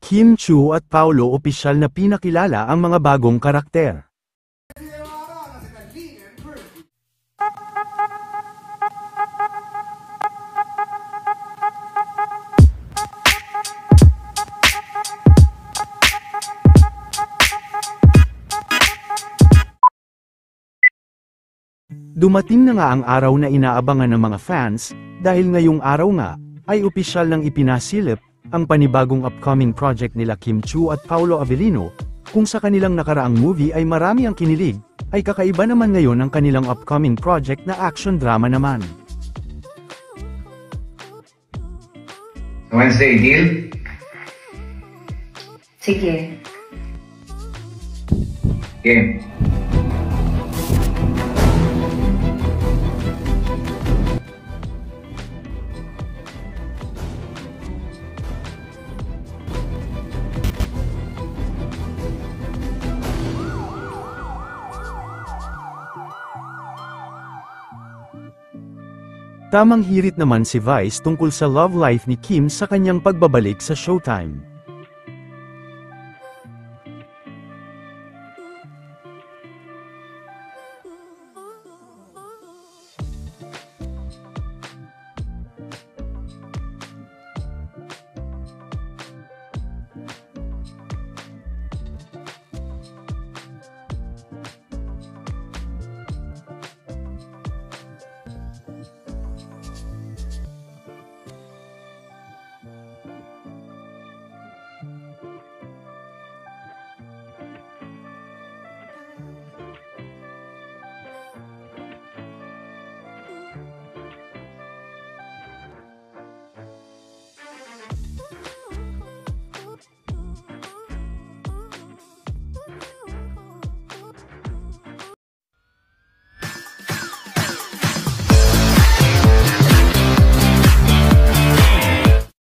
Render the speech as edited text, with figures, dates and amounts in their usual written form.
Kim Chu at Paulo opisyal na pinakilala ang mga bagong karakter. Dumating na nga ang araw na inaabangan ng mga fans, dahil ngayong araw nga, ay opisyal nang ipinasilip, ang panibagong upcoming project nila Kim Chu at Paulo Avellino. Kung sa kanilang nakaraang movie ay marami ang kinilig, ay kakaiba naman ngayon ang kanilang upcoming project na action drama naman. Wednesday, deal? Sige. Game. Tamang hirit naman si Vice tungkol sa love life ni Kim sa kanyang pagbabalik sa Showtime.